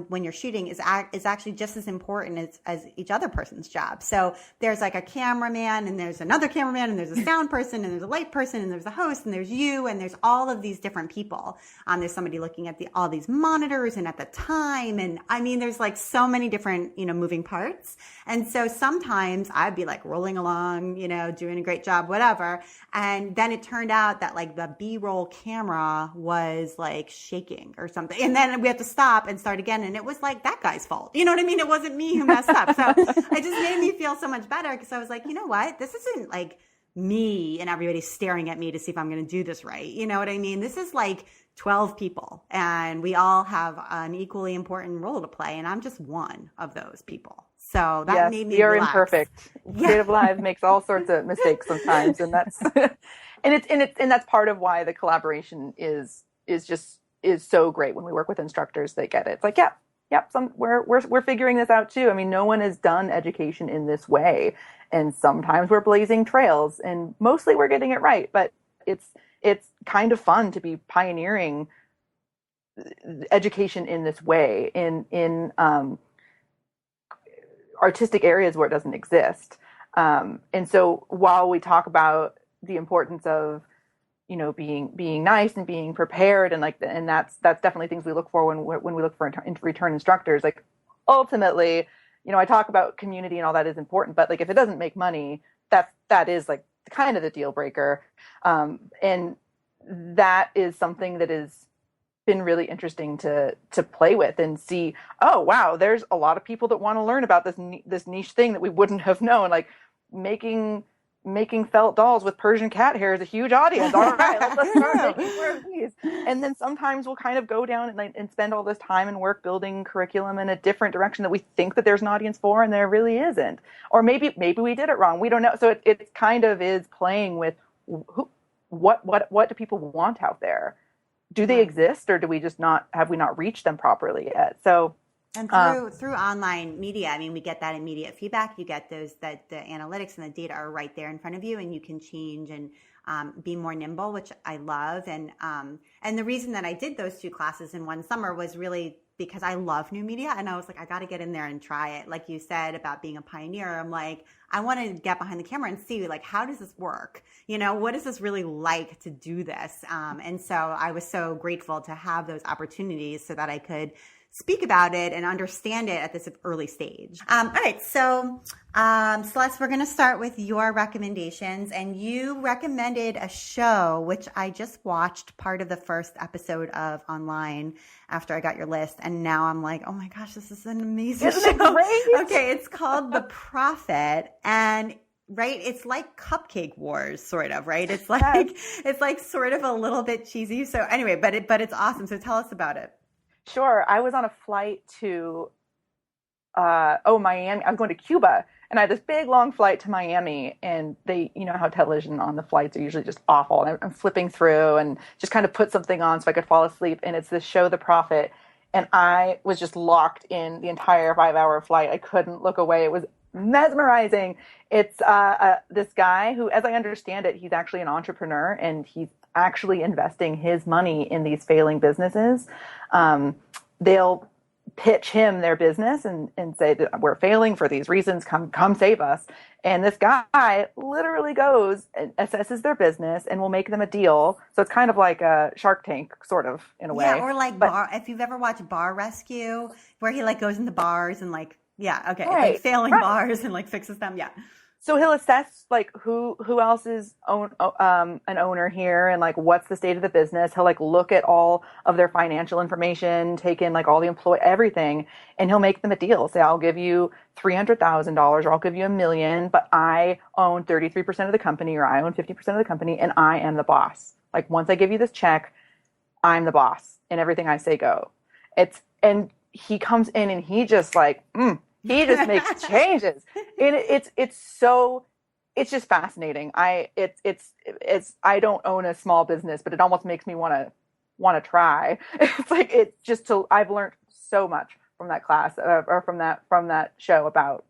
when you're shooting is actually just as important as each other person's job. So there's like a cameraman and there's another cameraman and there's a sound person and there's a light person and there's a host and there's you and there's all of these different people. There's somebody looking at all these monitors and at the time. And I mean, there's like so many different, moving parts. And so sometimes I'd be like rolling along, doing a great job, whatever. And then it turned out that like the B-roll camera was like shaking or something. And then we had to stop and start again. And it was like that guy's fault. You know what I mean? It wasn't me who messed up. So it just made me feel so much better because I was like, you know what? This isn't like me and everybody staring at me to see if I'm going to do this right. You know what I mean? This is like 12 people and we all have an equally important role to play. And I'm just one of those people. So that made me you're relax. Imperfect. Yeah. CreativeLive makes all sorts of mistakes sometimes. And that's, and that's part of why the collaboration is so great when we work with instructors that get it. It's like, we're figuring this out too. I mean, no one has done education in this way. And sometimes we're blazing trails and mostly we're getting it right. But it's kind of fun to be pioneering education in this way in artistic areas where it doesn't exist. And so while we talk about the importance of, being nice and being prepared and that's definitely things we look for when we look for return instructors, like ultimately, I talk about community and all that is important, but like if it doesn't make money, that is like kind of the deal breaker. And that is something that has been really interesting to play with and see, oh, wow, there's a lot of people that want to learn about this niche thing that we wouldn't have known, like making felt dolls with Persian cat hair is a huge audience. All right, let's start making more of these. And then sometimes we'll kind of go down and spend all this time and work building curriculum in a different direction that we think that there's an audience for, and there really isn't. Or maybe we did it wrong. We don't know. So it kind of is playing with what do people want out there? Do they exist, or do we just have we not reached them properly yet? So. And through online media, I mean, we get that immediate feedback. You get that the analytics and the data are right there in front of you, and you can change and be more nimble, which I love. And the reason that I did those 2 classes in one summer was really because I love new media, and I was like, I got to get in there and try it. Like you said about being a pioneer, I'm like, I want to get behind the camera and see, like, how does this work? What is this really like to do this? And so I was so grateful to have those opportunities so that I could speak about it and understand it at this early stage. All right. So, Celeste, we're going to start with your recommendations, and you recommended a show, which I just watched part of the first episode of online after I got your list. And now I'm like, oh my gosh, this is an amazing show. Isn't it great? Okay. It's called The Prophet, and right, it's like Cupcake Wars, sort of, right? It's like sort of a little bit cheesy. So anyway, but it's awesome. So tell us about it. Sure. I was on a flight to, Miami. I was going to Cuba, and I had this big, long flight to Miami, and they, how television on the flights are usually just awful. And I'm flipping through and just kind of put something on so I could fall asleep. And it's this show, The Prophet. And I was just locked in the entire 5-hour flight. I couldn't look away. It was mesmerizing. It's this guy who, as I understand it, he's actually an entrepreneur, and he's actually investing his money in these failing businesses. They'll pitch him their business and say that we're failing for these reasons, come save us. And this guy literally goes and assesses their business and will make them a deal. So it's kind of like a Shark Tank, sort of, in a way. Yeah, or like if you've ever watched Bar Rescue, where he like goes into bars and like, like failing bars and like fixes them. Yeah. So he'll assess like who else is an owner here, and like what's the state of the business. He'll like look at all of their financial information, take in like all the everything, and he'll make them a deal. Say, I'll give you $300,000, or I'll give you $1 million, but I own 33% of the company, or I own 50% of the company, and I am the boss. Like once I give you this check, I'm the boss, and everything I say go. And he comes in and he just like, he just makes changes. And it's just fascinating. I don't own a small business, but it almost makes me want to try. It's like, I've learned so much from that class, or from that show about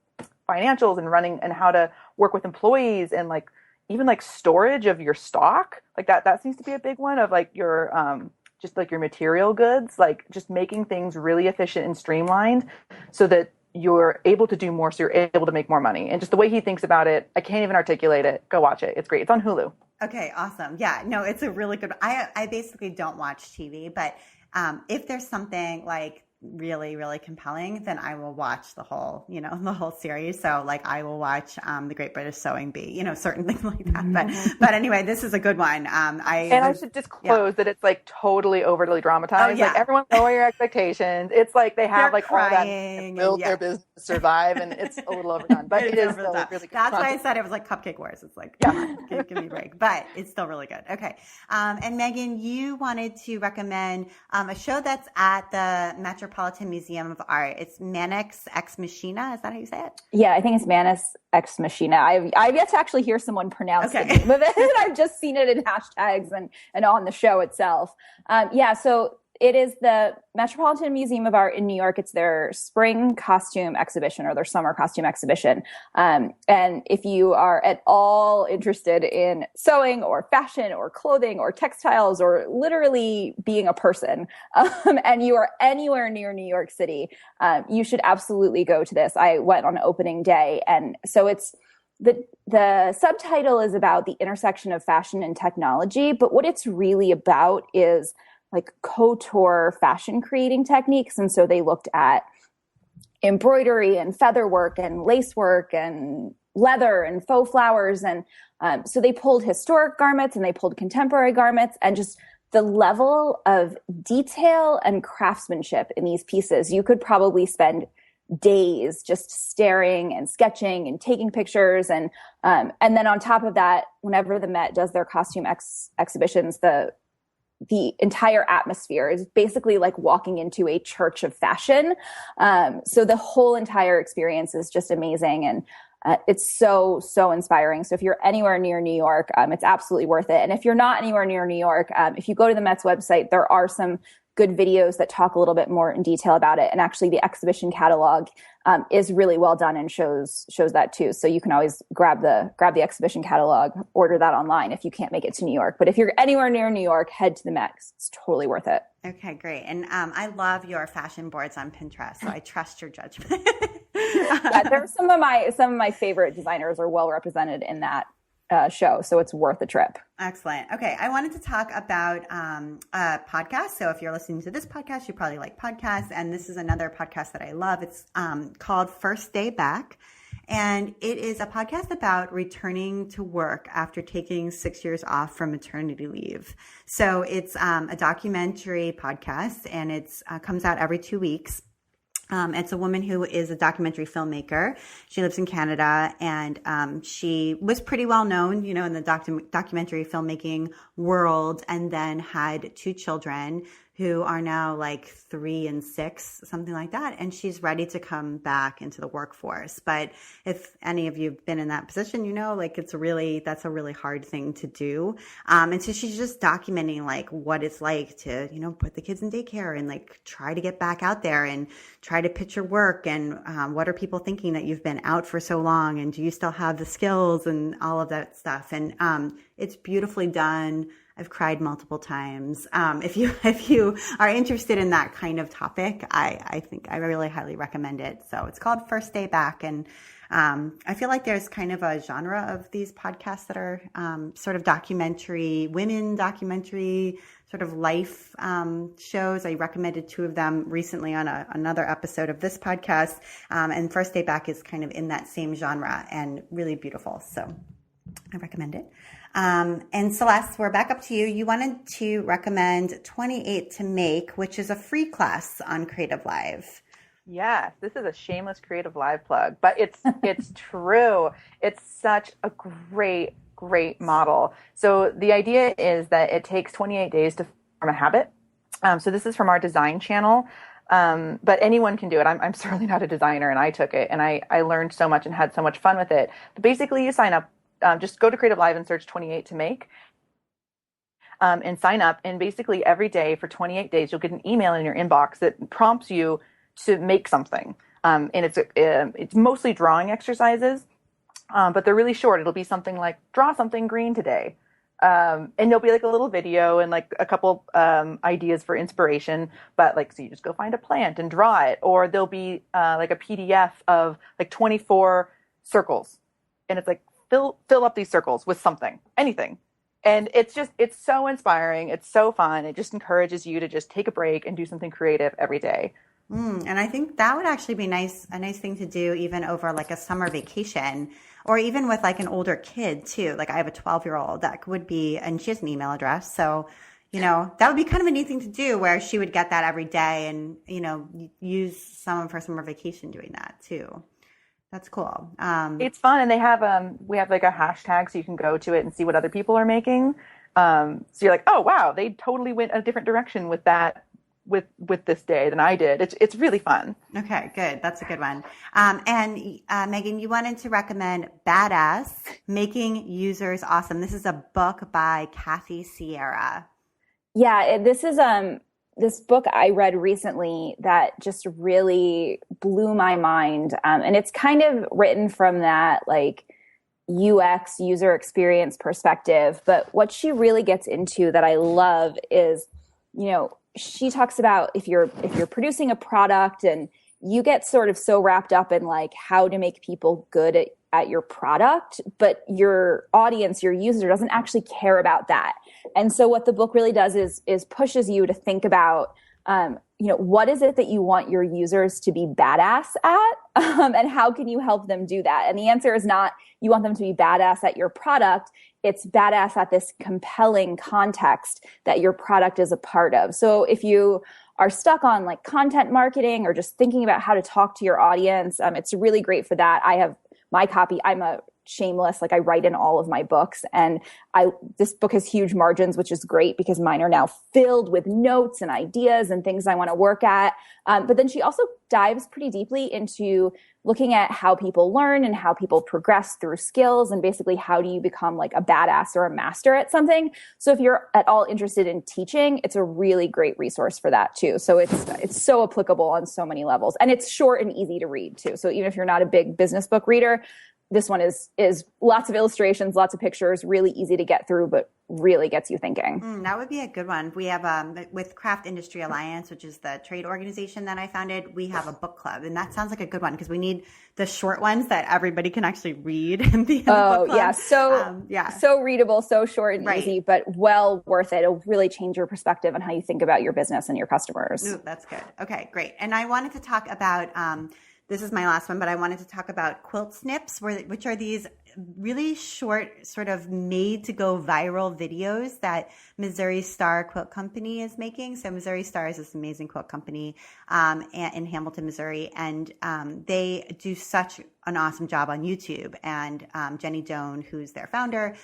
financials and running, and how to work with employees, and like even like storage of your stock. Like that seems to be a big one, of like your just like your material goods, like just making things really efficient and streamlined so that you're able to do more, so you're able to make more money. And just the way he thinks about it, I can't even articulate it. Go watch it. It's great. It's on Hulu. Okay, awesome. Yeah, no, it's a really good. I basically don't watch TV, but if there's something like really, really compelling, then I will watch the whole series. So like I will watch The Great British Sewing Bee, certain things like that. But anyway, this is a good one. I should disclose that it's like totally overly dramatized. Like everyone lower your expectations. It's like they have like all that to build their business, survive, and it's a little overdone. But it is still really good. That's why I said it was like Cupcake Wars. It's like, give me a break. But it's still really good. Okay. And Megan, you wanted to recommend a show that's at the Metropolitan Museum of Art. It's Manix Ex Machina. Is that how you say it? Yeah, I think it's Manix Ex Machina. I've yet to actually hear someone pronounce the name of it. I've just seen it in hashtags and on the show itself. So it is the Metropolitan Museum of Art in New York. It's their spring costume exhibition, or their summer costume exhibition. And if you are at all interested in sewing or fashion or clothing or textiles, or literally being a person, and you are anywhere near New York City, you should absolutely go to this. I went on opening day. And so it's, the subtitle is about the intersection of fashion and technology, but what it's really about is like couture fashion creating techniques. And so they looked at embroidery and feather work and lace work and leather and faux flowers. And so they pulled historic garments and they pulled contemporary garments, and just the level of detail and craftsmanship in these pieces. You could probably spend days just staring and sketching and taking pictures. And then on top of that, whenever the Met does their costume exhibitions, the entire atmosphere is basically like walking into a church of fashion. So the whole entire experience is just amazing. And it's so, so inspiring. So if you're anywhere near New York, it's absolutely worth it. And if you're not anywhere near New York, if you go to the Met's website, there are some good videos that talk a little bit more in detail about it. And actually the exhibition catalog is really well done and shows that too. So you can always grab the exhibition catalog, order that online if you can't make it to New York. But if you're anywhere near New York, head to the Met. It's totally worth it. Okay, great. And I love your fashion boards on Pinterest, so I trust your judgment. There's some of my favorite designers are well represented in that show, so it's worth a trip. Excellent. Okay, I wanted to talk about a podcast. So if you're listening to this podcast, you probably like podcasts, and this is another podcast that I love. It's called First Day Back, and it is a podcast about returning to work after taking 6 years off from maternity leave. So it's a documentary podcast, and it's comes out every 2 weeks. It's a woman who is a documentary filmmaker. She lives in Canada, and she was pretty well known, in the documentary filmmaking world, and then had 2 children who are now like 3 and 6, something like that. And she's ready to come back into the workforce. But if any of you have been in that position, like that's a really hard thing to do. And so she's just documenting like what it's like to, put the kids in daycare and like try to get back out there and try to pitch your work. And what are people thinking that you've been out for so long? And do you still have the skills and all of that stuff? And it's beautifully done. I've cried multiple times. If you are interested in that kind of topic, I think I really highly recommend it. So it's called First Day Back. And I feel like there's kind of a genre of these podcasts that are sort of women documentary, sort of life shows. I recommended 2 of them recently on another episode of this podcast. And First Day Back is kind of in that same genre and really beautiful. So I recommend it. And Celeste, we're back up to you. You wanted to recommend 28 to Make, which is a free class on CreativeLive. Yes, this is a shameless CreativeLive plug, but it's true. It's such a great model. So the idea is that it takes 28 days to form a habit. So this is from our design channel. But anyone can do it. I'm certainly not a designer, and I took it and I learned so much and had so much fun with it. But basically you sign up. Just go to CreativeLive and search 28 to Make and sign up. And basically every day for 28 days, you'll get an email in your inbox that prompts you to make something. And it's mostly drawing exercises, but they're really short. It'll be something like draw something green today. And there'll be like a little video and like a couple ideas for inspiration. But like, so you just go find a plant and draw it. Or there'll be like a PDF of like 24 circles. And it's like, fill up these circles with something, anything. And it's so inspiring. It's so fun. It just encourages you to just take a break and do something creative every day. And I think that would actually be a nice thing to do even over like a summer vacation, or even with like an older kid too. Like I have a 12-year-old that would be, and she has an email address. So, that would be kind of a neat thing to do where she would get that every day and, use some of her summer vacation doing that too. That's cool. It's fun, and they have we have like a hashtag so you can go to it and see what other people are making. So you're like, oh wow, they totally went a different direction with that with this day than I did. It's really fun. Okay, good. That's a good one. And Megan, you wanted to recommend Badass: Making Users Awesome. This is a book by Kathy Sierra. Yeah, this is this book I read recently that just really blew my mind. And it's kind of written from that like UX user experience perspective. But what she really gets into that I love is, she talks about if you're producing a product and you get sort of so wrapped up in like how to make people good at your product, but your audience, your user doesn't actually care about that. And so what the book really does is pushes you to think about, what is it that you want your users to be badass at? And how can you help them do that? And the answer is not you want them to be badass at your product. It's badass at this compelling context that your product is a part of. So if you are stuck on like content marketing or just thinking about how to talk to your audience, it's really great for that. I have my copy. I'm a shameless, like I write in all of my books, and this book has huge margins, which is great because mine are now filled with notes and ideas and things I want to work at. But then she also dives pretty deeply into looking at how people learn and how people progress through skills, and basically how do you become like a badass or a master at something. So if you're at all interested in teaching, it's a really great resource for that too. So it's so applicable on so many levels, and it's short and easy to read too. So even if you're not a big business book reader, this one is lots of illustrations, lots of pictures, really easy to get through, but really gets you thinking. That would be a good one. We have, with Craft Industry Alliance, which is the trade organization that I founded, we have a book club. And that sounds like a good one because we need the short ones that everybody can actually read and be in the book club. Yeah. So readable, so short and easy, but well worth it. It'll really change your perspective on how you think about your business and your customers. Ooh, that's good. Okay, great. And I wanted to talk about, this is my last one, but I wanted to talk about quilt snips, which are these really short, sort of made to go viral videos that Missouri Star Quilt Company is making. So Missouri Star is this amazing quilt company in Hamilton, Missouri, and they do such an awesome job on YouTube. And Jenny Doan, who's their founder,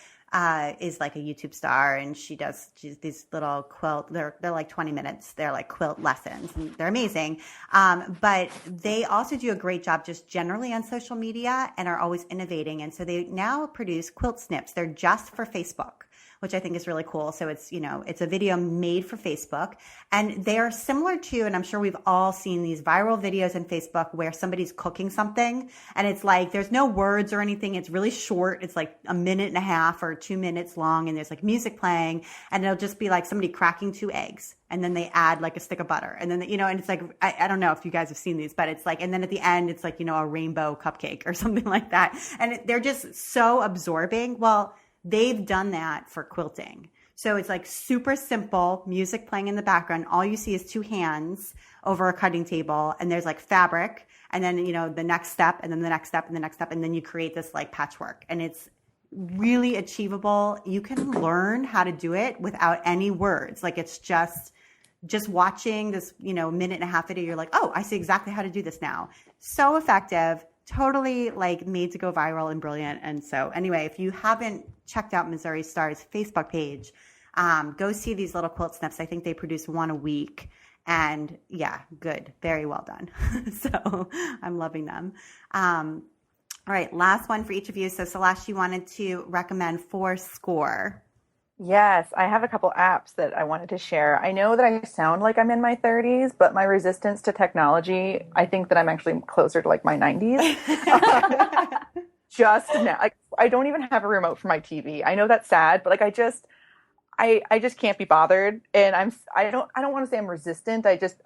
is like a YouTube star, and she's these little quilt. They're like 20 minutes. They're like quilt lessons, and they're amazing. But they also do a great job just generally on social media and are always innovating. And so they now produce quilt snips. They're just for Facebook, which I think is really cool. So it's, it's a video made for Facebook, and they are similar to, and I'm sure we've all seen these viral videos in Facebook where somebody's cooking something and it's like, there's no words or anything. It's really short. It's like a minute and a half or 2 minutes long. And there's like music playing, and it'll just be like somebody cracking 2 eggs. And then they add like a stick of butter. And then, and it's like, I don't know if you guys have seen these, but it's like, and then at the end, it's like, a rainbow cupcake or something like that. And they're just so absorbing. Well, they've done that for quilting. So it's like super simple, music playing in the background. All you see is 2 hands over a cutting table, and there's like fabric, and then, the next step, and then the next step, and the next step, and then you create this like patchwork. And it's really achievable. You can learn how to do it without any words. Like it's just watching this, minute and a half video, you're like, oh, I see exactly how to do this now. So effective. Totally like made to go viral and brilliant. And so anyway, if you haven't checked out Missouri Star's Facebook page, go see these little quilt snips. I think they produce 1 a week, and yeah, good. Very well done. So I'm loving them. All right. Last one for each of you. So Celeste, you wanted to recommend Fourscore. Yes, I have a couple apps that I wanted to share. I know that I sound like I'm in my 30s, but my resistance to technology, I think that I'm actually closer to like my 90s. Just now, like, I don't even have a remote for my TV. I know that's sad, but like I just can't be bothered, and I don't want to say I'm resistant. I just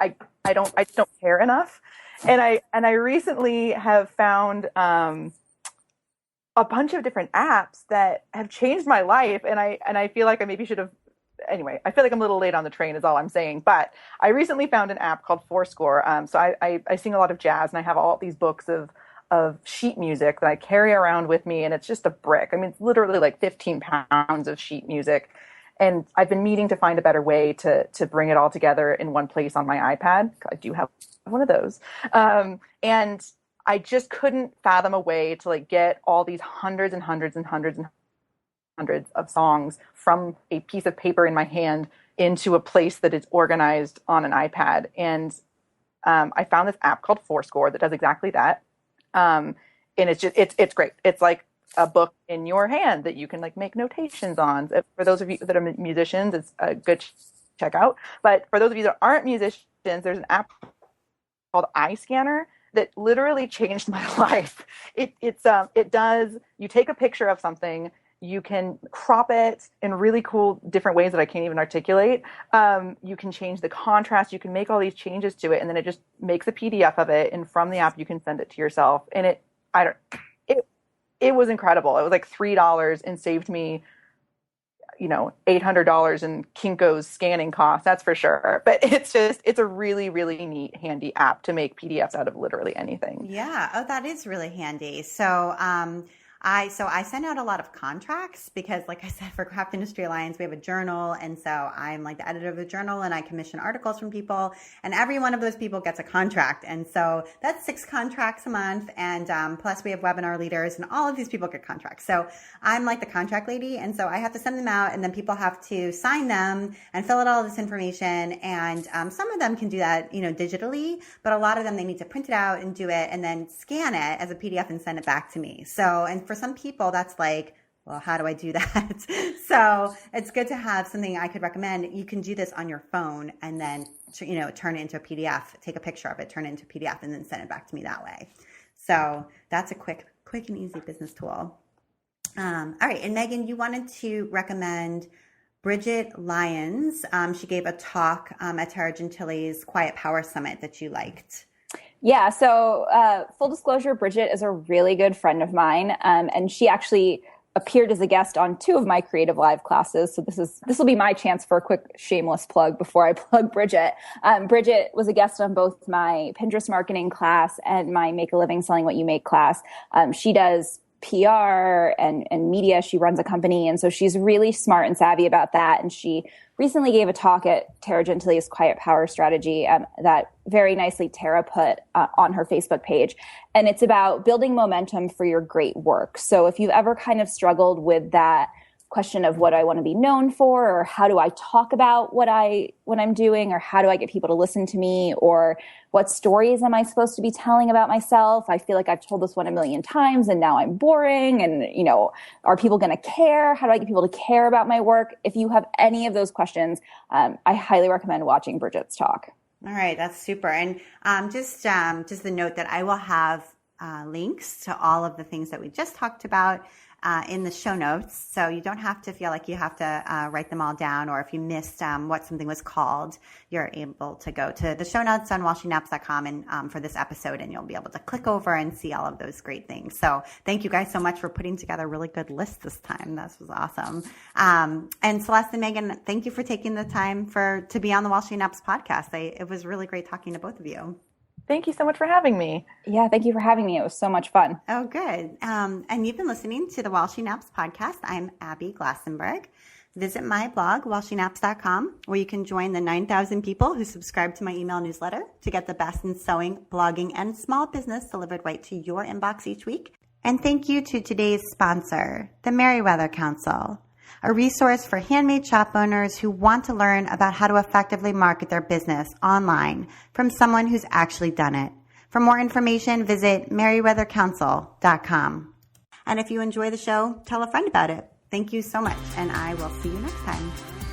don't care enough. And I recently have found a bunch of different apps that have changed my life. And I feel like I maybe should have, anyway, I feel like I'm a little late on the train is all I'm saying. But I recently found an app called Fourscore. So I sing a lot of jazz, and I have all these books of sheet music that I carry around with me. And it's just a brick. I mean, it's literally like 15 pounds of sheet music. And I've been meaning to find a better way to bring it all together in one place on my iPad. I do have one of those. And I just couldn't fathom a way to like get all these hundreds and hundreds and hundreds and hundreds of songs from a piece of paper in my hand into a place that is organized on an iPad. And I found this app called Fourscore that does exactly that. And it's great. It's like a book in your hand that you can like make notations on. For those of you that are musicians, it's a good check out. But for those of you that aren't musicians, there's an app called iScanner that literally changed my life. It does, you take a picture of something, you can crop it in really cool different ways that I can't even articulate. You can change the contrast, you can make all these changes to it, and then it just makes a PDF of it, and from the app you can send it to yourself. And it was incredible. It was like $3 and saved me $800 in Kinko's scanning costs, that's for sure. But it's a really, really neat, handy app to make PDFs out of literally anything. Yeah. Oh, that is really handy. So, I send out a lot of contracts because, like I said, for Craft Industry Alliance, we have a journal. And so I'm like the editor of the journal, and I commission articles from people, and every one of those people gets a contract. And so that's 6 contracts a month. And plus we have webinar leaders, and all of these people get contracts. So I'm like the contract lady. And so I have to send them out, and then people have to sign them and fill out all this information. And some of them can do that, digitally, but a lot of them, they need to print it out and do it and then scan it as a PDF and send it back to me. So, and for some people, that's like, well, how do I do that? So it's good to have something I could recommend. You can do this on your phone and then, turn it into a PDF, take a picture of it, turn it into a PDF, and then send it back to me that way. So that's a quick and easy business tool. All right. And Megan, you wanted to recommend Bridget Lyons. She gave a talk at Tara Gentile's Quiet Power Summit that you liked. Yeah. So full disclosure, Bridget is a really good friend of mine. And she actually appeared as a guest on 2 of my CreativeLive classes. So this will be my chance for a quick shameless plug before I plug Bridget. Bridget was a guest on both my Pinterest marketing class and my Make a Living Selling What You Make class. She does PR and media. She runs a company. And so she's really smart and savvy about that. And she recently gave a talk at Tara Gentile's Quiet Power Strategy that very nicely Tara put on her Facebook page. And it's about building momentum for your great work. So if you've ever kind of struggled with that question of what do I want to be known for, or how do I talk about what I'm doing, or how do I get people to listen to me, or what stories am I supposed to be telling about myself? I feel like I've told this one a million times and now I'm boring, and are people going to care? How do I get people to care about my work? If you have any of those questions, I highly recommend watching Bridget's talk. All right, that's super. And just the note that I will have links to all of the things that we just talked about in the show notes. So you don't have to feel like you have to write them all down, or if you missed what something was called, you're able to go to the show notes on washingnaps.com and for this episode, and you'll be able to click over and see all of those great things. So thank you guys so much for putting together a really good list this time. This was awesome. And Celeste and Megan, thank you for taking the time to be on the Washington Naps podcast. It was really great talking to both of you. Thank you so much for having me. Yeah, thank you for having me. It was so much fun. Oh, good. And you've been listening to the While She Naps podcast. I'm Abby Glassenberg. Visit my blog, whileshenaps.com, where you can join the 9,000 people who subscribe to my email newsletter to get the best in sewing, blogging, and small business delivered right to your inbox each week. And thank you to today's sponsor, the Meriwether Council, a resource for handmade shop owners who want to learn about how to effectively market their business online from someone who's actually done it. For more information, visit meriwethercouncil.com. And if you enjoy the show, tell a friend about it. Thank you so much, and I will see you next time.